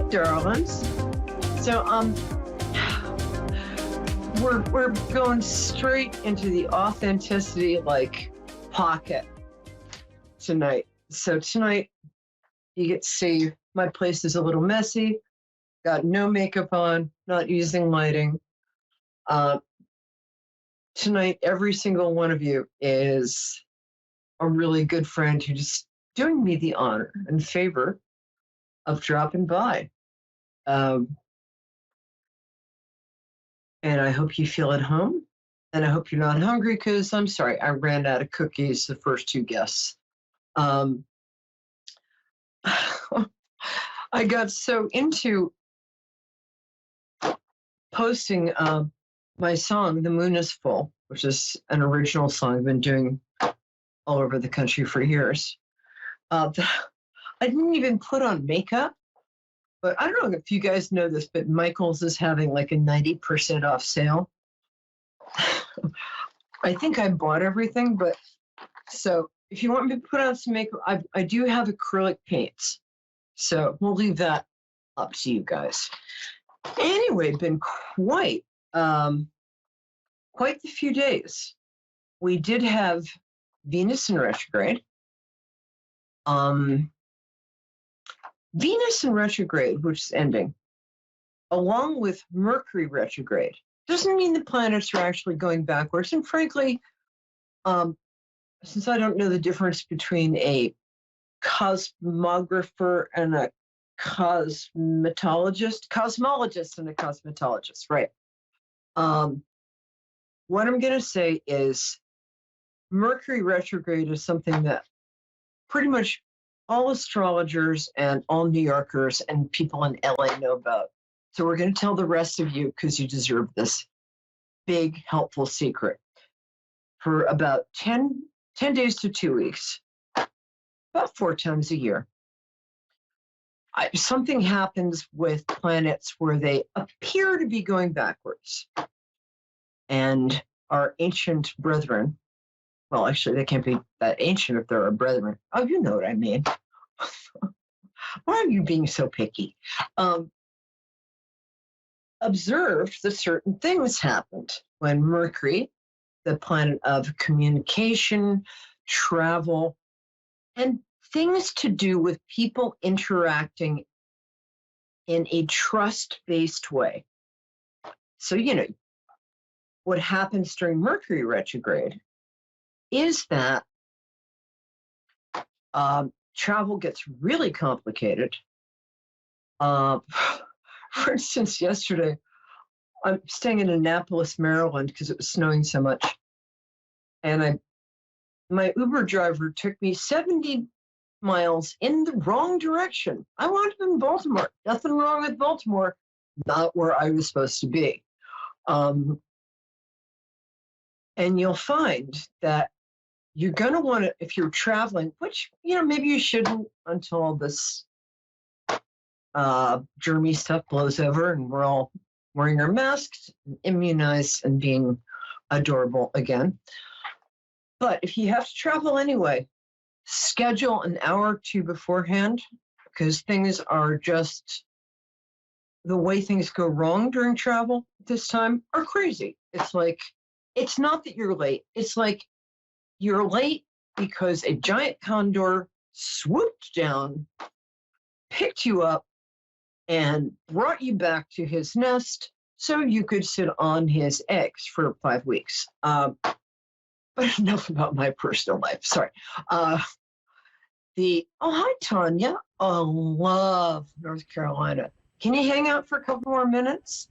darlings. So we're going straight into the authenticity pocket tonight. So tonight you get to see my place is a little messy. Got no makeup on, not using lighting. Tonight every single one of you is a really good friend who's just doing me the honor and favor of dropping by. And I hope you feel at home. And I hope you're not hungry because I'm sorry, I ran out of cookies the first two guests. I got so into posting my song, The Moon is Full, which is an original song I've been doing all over the country for years. I didn't even put on makeup. But I don't know if you guys know this, but Michael's is having like a 90% off sale. I think I bought everything, but so if you want me to put on some makeup, I do have acrylic paints. So we'll leave that up to you guys. Anyway, been quite the few days. We did have Venus in retrograde. Venus in retrograde, which is ending, along with Mercury retrograde, doesn't mean the planets are actually going backwards. And frankly, since I don't know the difference between a cosmologist and a cosmetologist, right? What I'm going to say is Mercury retrograde is something that pretty much all astrologers and all New Yorkers and people in LA know about. So we're going to tell the rest of you, because you deserve this big, helpful secret. For about 10 days to 2 weeks, about 4 times a year, something happens with planets where they appear to be going backwards. And our ancient brethren, well, actually, they can't be that ancient if they're our brethren. Oh, you know what I mean. Why are you being so picky? Observed that certain things happened when Mercury, the planet of communication, travel, and things to do with people interacting in a trust-based way. So, what happens during Mercury retrograde is that travel gets really complicated. For instance, yesterday, I'm staying in Annapolis, Maryland, because it was snowing so much. And my Uber driver took me 70 miles in the wrong direction. I wound up in Baltimore. Nothing wrong with Baltimore, not where I was supposed to be. And you'll find that you're going to want to, if you're traveling, which, maybe you shouldn't until all this germy stuff blows over and we're all wearing our masks, immunized, and being adorable again. But if you have to travel anyway, schedule an hour or two beforehand, because things are just, the way things go wrong during travel this time are crazy. It's like, it's not that you're late. It's like you're late because a giant condor swooped down, picked you up, and brought you back to his nest so you could sit on his eggs for 5 weeks. But enough about my personal life. Sorry. Oh, hi, Tanya. Oh, love North Carolina. Can you hang out for a couple more minutes?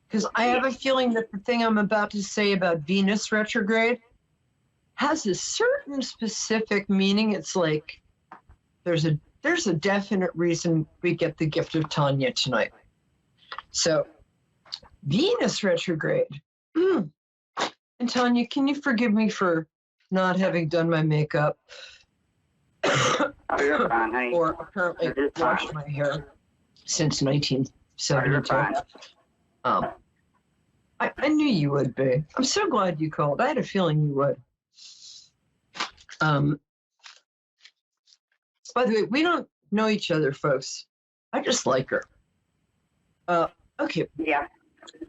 Because I have a feeling that the thing I'm about to say about Venus retrograde has a certain specific meaning. It's like there's a definite reason we get the gift of Tanya tonight. So Venus retrograde. And Tanya, can you forgive me for not having done my makeup? Oh, you're fine, honey. Or apparently washed my hair since 1972. I knew you would be. I'm so glad you called. I had a feeling you would. By the way, we don't know each other, folks. I just like her. Okay. Yeah.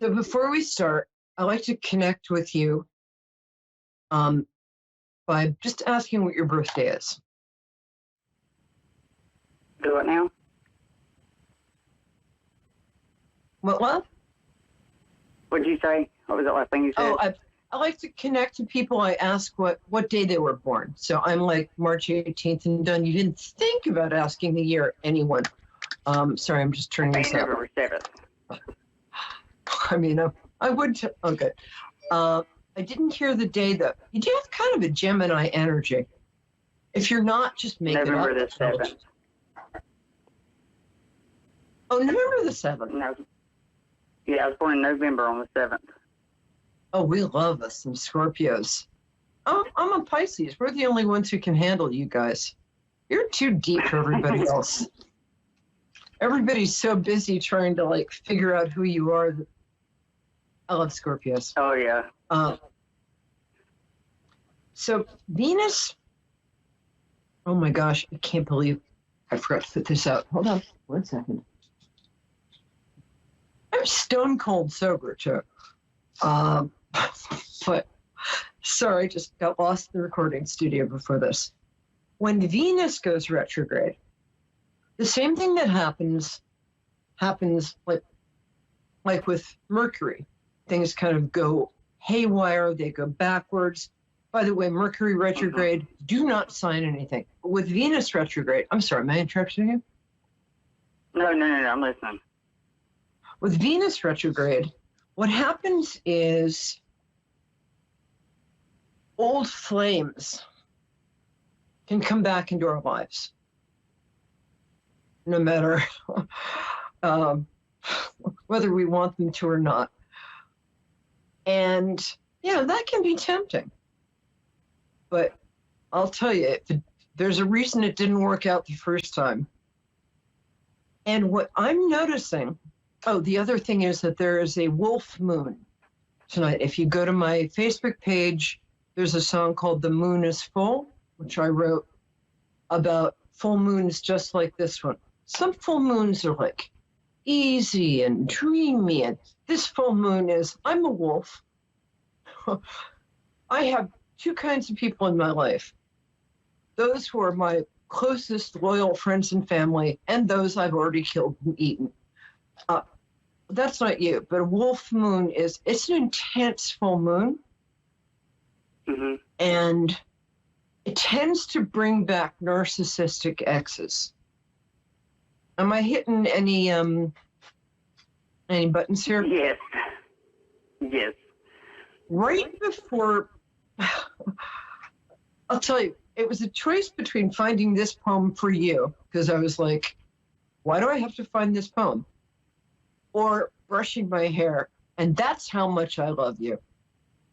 So before we start, I'd like to connect with you by just asking what your birthday is. Do it now. What? What'd you say? What was the last thing you said? Oh, I like to connect to people. I ask what day they were born. So I'm like March 18th and done. You didn't think about asking the year, anyone. Sorry, I'm just turning this up. November 7th. I mean, I would. Okay. I didn't hear the day though. You do have kind of a Gemini energy. If you're not, just make November it up. the 7th. Oh, November the 7th. No. Yeah, I was born in November on the 7th. Oh, we love us some Scorpios. I'm a Pisces. We're the only ones who can handle you guys. You're too deep for everybody else. Everybody's so busy trying to like figure out who you are. I love Scorpios. Oh, yeah. So Venus, oh my gosh, I can't believe I forgot to put this out. Hold on 1 second. I'm stone cold sober too. But sorry, I just got lost in the recording studio before this. When Venus goes retrograde, the same thing that happens like with Mercury. Things kind of go haywire, they go backwards. By the way, Mercury retrograde, do not sign anything. With Venus retrograde, I'm sorry, am I interrupting you? No, I'm listening. With Venus retrograde, what happens is old flames can come back into our lives, no matter whether we want them to or not. And, yeah, that can be tempting. But I'll tell you, there's a reason it didn't work out the first time. And what I'm noticing, the other thing is that there is a wolf moon tonight. If you go to my Facebook page, there's a song called The Moon is Full, which I wrote about full moons just like this one. Some full moons are like easy and dreamy, and this full moon is, I'm a wolf. I have two kinds of people in my life. Those who are my closest loyal friends and family, and those I've already killed and eaten. That's not you, but a wolf moon it's an intense full moon. Mm-hmm. And it tends to bring back narcissistic exes. Am I hitting any buttons here? Yes. Right before, I'll tell you, it was a choice between finding this poem for you, because I was like, why do I have to find this poem? Or brushing my hair. And that's how much I love you.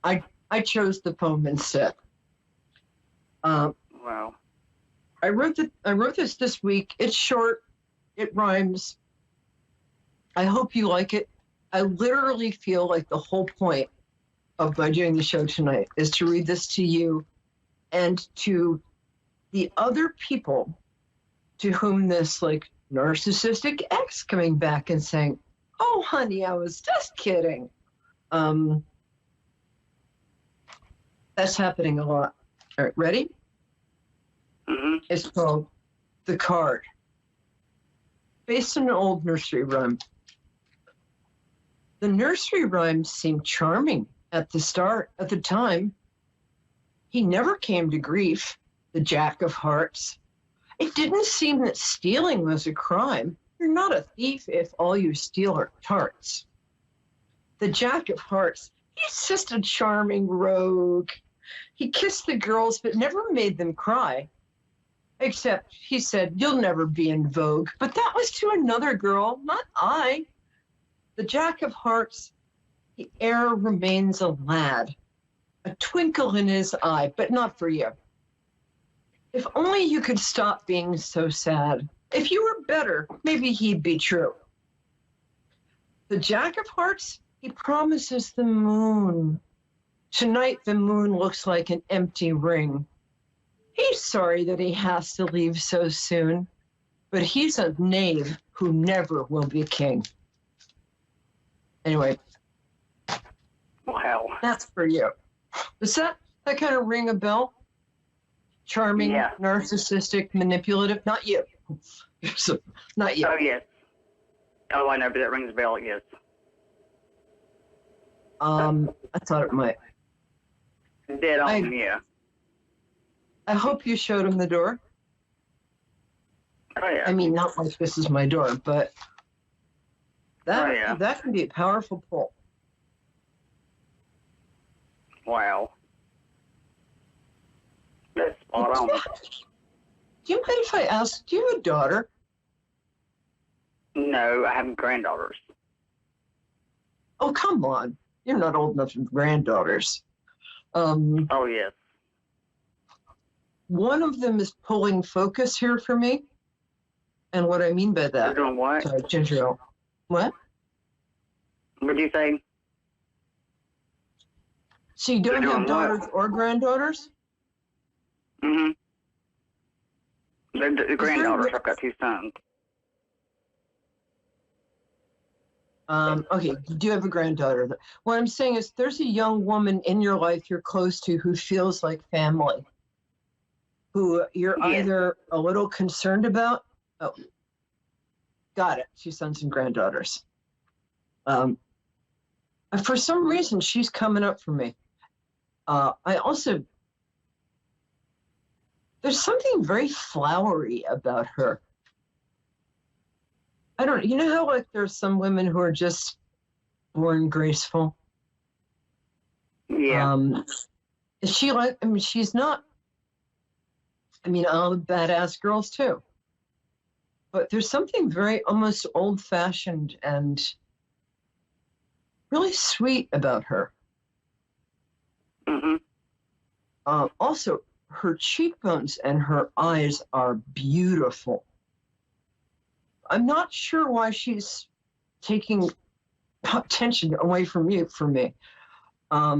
I chose the poem instead. Wow. I wrote this week. It's short. It rhymes. I hope you like it. I literally feel like the whole point of my doing the show tonight is to read this to you and to the other people to whom this like narcissistic ex coming back and saying, oh, honey, I was just kidding. That's happening a lot. All right, ready? Mm-hmm. It's called The Card. Based on an old nursery rhyme. The nursery rhymes seemed charming at the time. He never came to grief, the Jack of Hearts. It didn't seem that stealing was a crime. You're not a thief if all you steal are tarts. The Jack of Hearts, he's just a charming rogue. He kissed the girls but never made them cry. Except he said, you'll never be in vogue. But that was to another girl, not I. The Jack of Hearts, the heir remains a lad, a twinkle in his eye, but not for you. If only you could stop being so sad. If you were better, maybe he'd be true. The Jack of Hearts, he promises the moon. Tonight the moon looks like an empty ring. He's sorry that he has to leave so soon, but he's a knave who never will be king. Anyway, Wow. that's for you. Does that kind of ring a bell? Charming, Yeah. narcissistic, manipulative. Not you. So, not you. Oh, yes. Oh, I know, but that rings a bell, yes. I thought it might. Dead on, yeah. I hope you showed him the door. Oh, yeah. I mean, not like this is my door, but that that can be a powerful pull. Wow. That's spot on. Do you mind if I ask, do you have a daughter? No, I have granddaughters. Oh, come on. You're not old enough for granddaughters. Oh, yes. One of them is pulling focus here for me. And what I mean by They're that, doing what? sorry, Ginger Ale. What? What did you say? So you don't They're have doing what? daughters or granddaughters? Mm-hmm. They're the granddaughters. I've got 2 sons. Okay, you do have a granddaughter. What I'm saying is there's a young woman in your life you're close to who feels like family, who you're Yes. either a little concerned about. Oh, got it. 2 sons and granddaughters. For some reason, she's coming up for me. I also, there's something very flowery about her. I don't, you know how like there's some women who are just born graceful? Yeah. Is she like, I mean, she's not, I mean, all the badass girls too. But there's something very almost old fashioned and really sweet about her. Mm-hmm. Also, her cheekbones and her eyes are beautiful. I'm not sure why she's taking attention away from you for me. I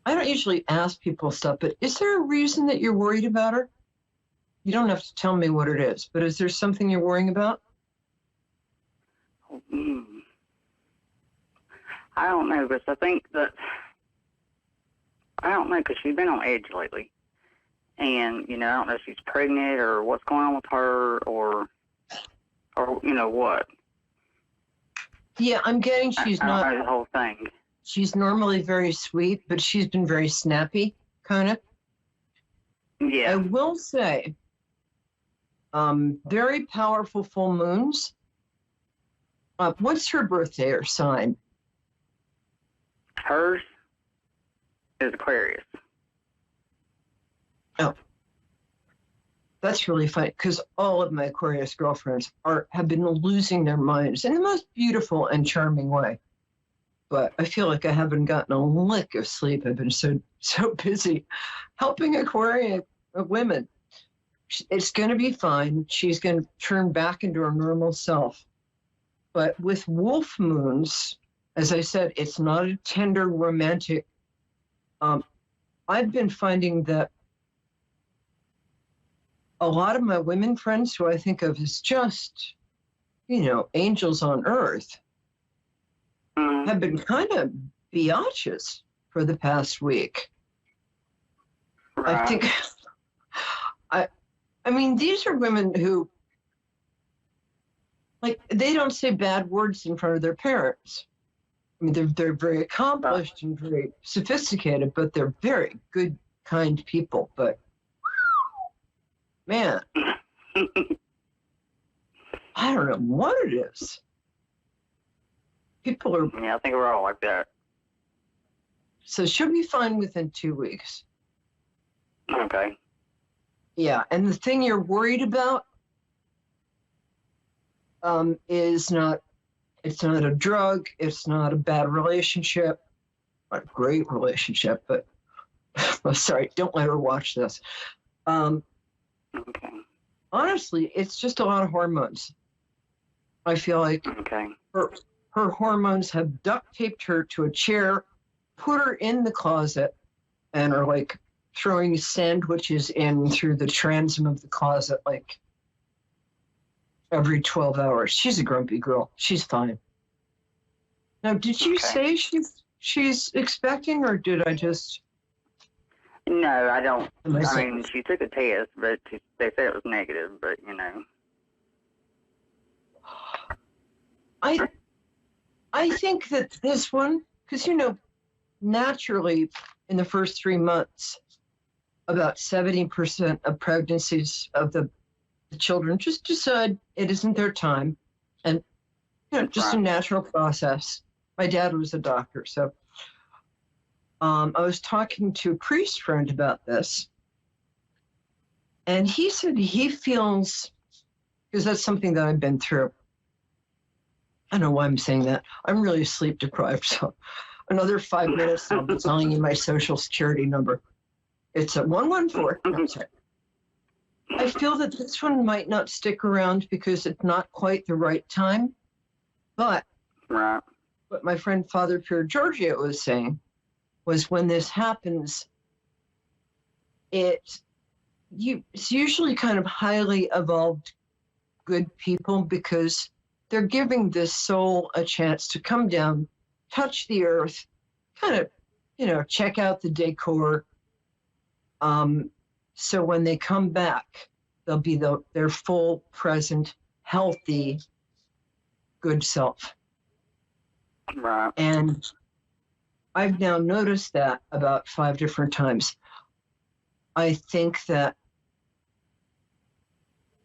don't usually ask people stuff, but is there a reason that you're worried about her? You don't have to tell me what it is, but is there something you're worrying about? I don't know, but I think that, I don't know, because she's been on edge lately. And, you know, I don't know if she's pregnant or what's going on with her or you know, what. Yeah, I'm getting she's I not, don't know the whole thing. she's normally very sweet, but she's been very snappy, kind of. I Yeah. will say, very powerful full moons. What's her birthday or sign? Hers is Aquarius. Oh, that's really funny because all of my Aquarius girlfriends have been losing their minds in the most beautiful and charming way. But I feel like I haven't gotten a lick of sleep. I've been so busy helping Aquarian women. It's going to be fine. She's going to turn back into her normal self. But with wolf moons, as I said, it's not a tender romantic. I've been finding that a lot of my women friends who I think of as just, you know, angels on earth have been kind of biatches for the past week. Right. I think, I mean, these are women who, like, they don't say bad words in front of their parents. I mean, they're very accomplished and very sophisticated, but they're very good, kind people. But man, I don't know what it is. People are. Yeah, I think we're all like that. So she'll be fine within 2 weeks. Okay. Yeah, and the thing you're worried about is not. It's not a drug. It's not a bad relationship. Not a great relationship, but oh, sorry, don't let her watch this. Okay. Honestly, it's just a lot of hormones. I feel like Okay. her hormones have duct taped her to a chair, put her in the closet, and are like throwing sandwiches in through the transom of the closet like every 12 hours. She's a grumpy girl. She's fine. Now, did you say she's expecting, or did I just? No, I don't. I mean, she took a test, but they said it was negative, but, you know. I think that this one, because, you know, naturally in the first 3 months, about 70% of pregnancies of the children just decide it isn't their time. And, you know, just a natural process. My dad was a doctor, so I was talking to a priest friend about this. And he said he feels, because that's something that I've been through. I don't know why I'm saying that. I'm really sleep deprived, so another 5 minutes and I'll be telling you my social security number. It's a 114. No, sorry. I feel that this one might not stick around because it's not quite the right time. But what my friend Father Peri Giorgio was saying was when this happens, it's usually kind of highly evolved good people because they're giving this soul a chance to come down, touch the earth, kind of, you know, check out the decor. So when they come back, they'll be their full, present, healthy, good self. Right. And I've now noticed that about 5 different times. I think that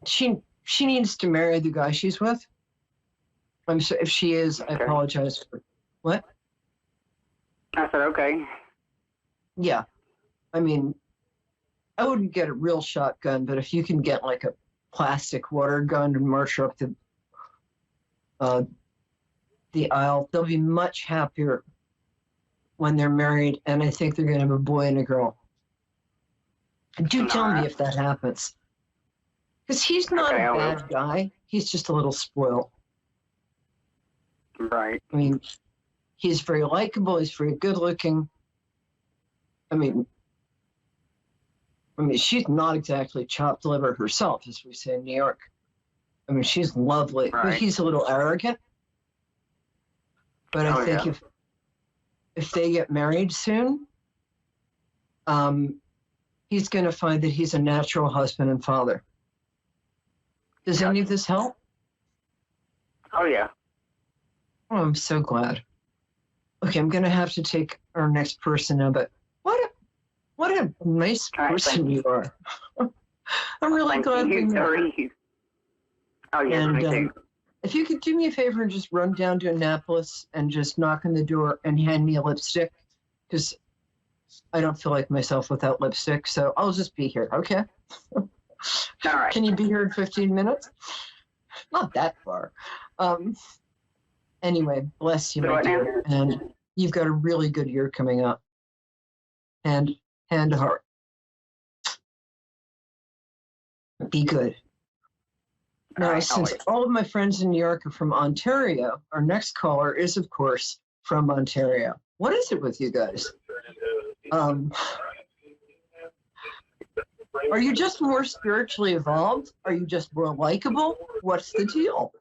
she needs to marry the guy she's with. I'm sorry, if she is, I apologize for what? I said, okay. Yeah. I mean, I wouldn't get a real shotgun, but if you can get like a plastic water gun and march her up the aisle, they'll be much happier when they're married, and I think they're going to have a boy and a girl. Do tell me if that happens. Because he's not a bad guy. He's just a little spoiled. Right. I mean, he's very likable. He's very good looking. I mean, she's not exactly chopped liver herself, as we say in New York. I mean, she's lovely, but he's a little arrogant. But I think if they get married soon, he's going to find that he's a natural husband and father. Does any of this help? Oh, yeah. Oh, I'm so glad. Okay, I'm going to have to take our next person now, but what a nice person you are. I'm really glad we met. Oh, yeah, and, me too. If you could do me a favor and just run down to Annapolis and just knock on the door and hand me a lipstick, because I don't feel like myself without lipstick, so I'll just be here, okay? All right. Can you be here in 15 minutes? Not that far. Anyway, bless you, my dear. And you've got a really good year coming up. And hand to heart. Be good. Now, since all of my friends in New York are from Ontario, our next caller is, of course, from Ontario. What is it with you guys? Are you just more spiritually evolved? Are you just more likable? What's the deal?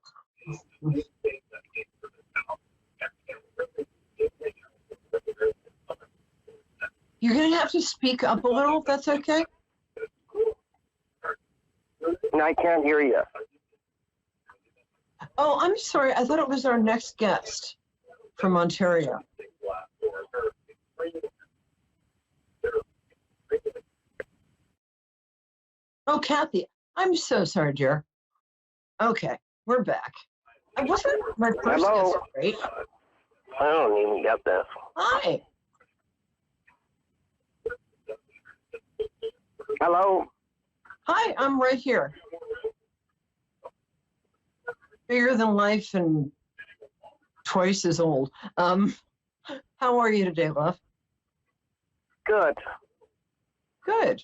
You're going to have to speak up a little, if that's okay? I can't hear you. Oh, I'm sorry. I thought it was our next guest from Ontario. Oh, Kathy. I'm so sorry, dear. Okay, we're back. I wasn't my first guest, right? I don't even get this. Hi. Hello? Hi, I'm right here. Bigger than life and twice as old. How are you today, love? Good. Good.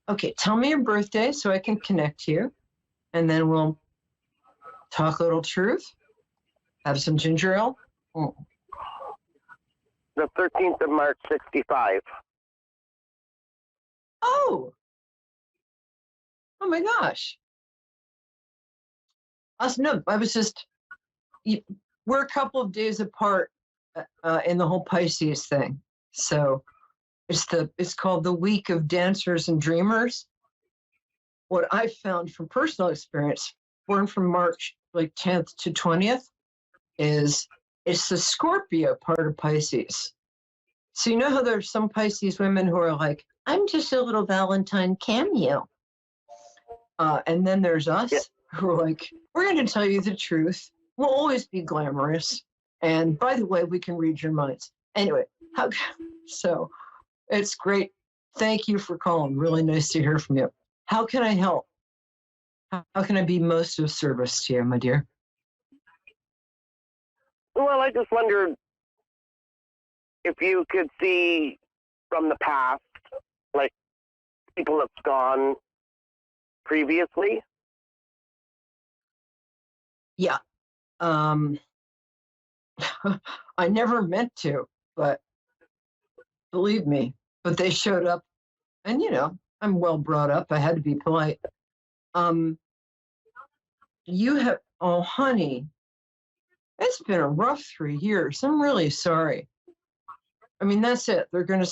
Okay, tell me your birthday so I can connect you, and then we'll talk a little truth, have some ginger ale. Oh. The 13th of March, 65. Oh my gosh. No, I was just, we're a couple of days apart in the whole Pisces thing. So it's called the Week of Dancers and Dreamers. What I found from personal experience, born from March like 10th to 20th, is it's the Scorpio part of Pisces. So you know how there's some Pisces women who are like, I'm just a little Valentine cameo. And then there's us who are like, we're going to tell you the truth. We'll always be glamorous. And by the way, we can read your minds. Anyway, so it's great. Thank you for calling. Really nice to hear from you. How can I help? How can I be most of service to you, my dear? Well, I just wondered if you could see from the past, like people have gone previously. Yeah. I never meant to, but believe me, but they showed up, and I'm well brought up. I had to be polite. You have, oh honey, it's been a rough 3 years. I'm really sorry. I mean, that's it. They're gonna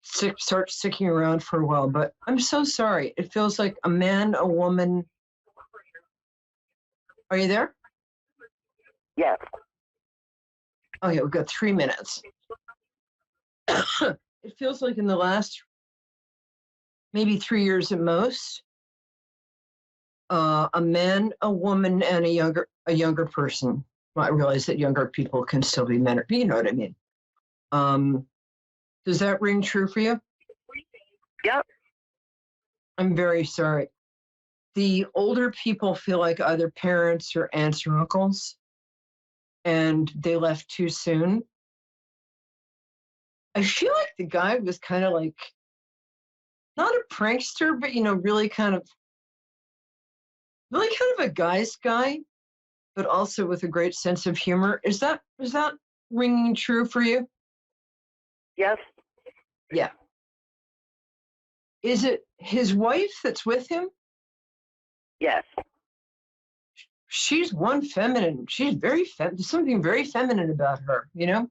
start sticking around for a while, but I'm so sorry. It feels like a man, a woman. Are you there? Yes. Okay, we've got 3 minutes. It feels like in the last maybe 3 years at most, a man, a woman, and a younger person. Well, I realize that younger people can still be men, but you know what I mean. Does that ring true for you? Yep. I'm very sorry. The older people feel like either parents or aunts or uncles, and they left too soon. I feel like the guy was kind of like, not a prankster, but really kind of a guy's guy, but also with a great sense of humor. Is that ringing true for you? Yes. Yeah. Is it his wife that's with him? Yes. She's one feminine. She's very there's something very feminine about her, Does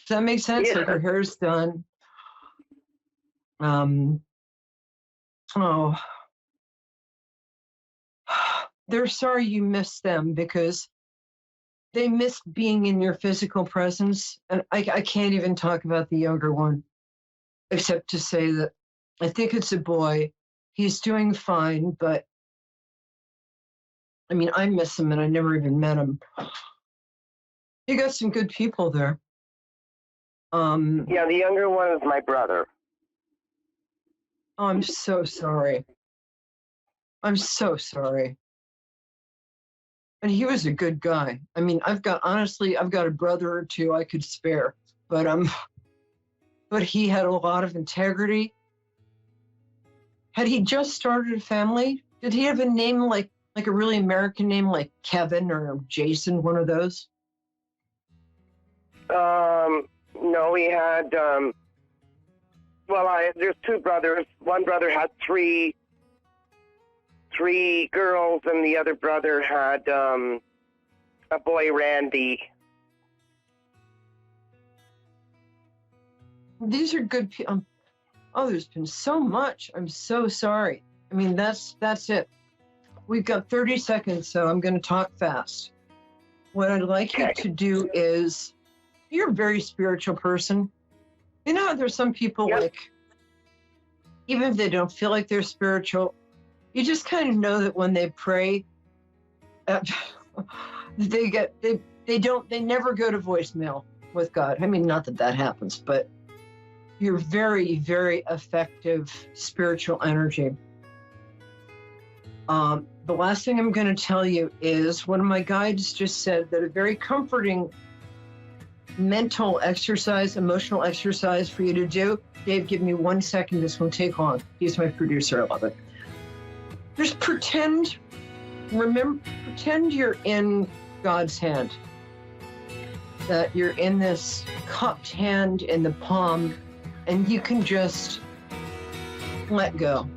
that make sense? Yeah. Like her hair's done. Oh. They're sorry you missed them because they missed being in your physical presence. And I can't even talk about the younger one, except to say that I think it's a boy. He's doing fine, but I mean, I miss him and I never even met him. You got some good people there. Yeah, the younger one is my brother. Oh, I'm so sorry. I'm so sorry. And he was a good guy. I mean, I've got a brother or two I could spare, but he had a lot of integrity. Had he just started a family? Did he have a name like a really American name like Kevin or Jason, one of those? No, he had, there's 2 brothers. One brother had three girls, and the other brother had a boy, Randy. These are good people. Oh, there's been so much. I'm so sorry. I mean, that's it. We've got 30 seconds, so I'm going to talk fast. What I'd like you to do is, you're a very spiritual person. There's some people like, even if they don't feel like they're spiritual, you just kind of know that when they pray, they never go to voicemail with God. I mean, not that that happens, but you're very, very effective spiritual energy. The last thing I'm going to tell you is one of my guides just said that a very comforting mental exercise, emotional exercise for you to do. Dave, give me 1 second. This won't take long. He's my producer. I love it. Just pretend you're in God's hand, that you're in this cupped hand in the palm, and you can just let go.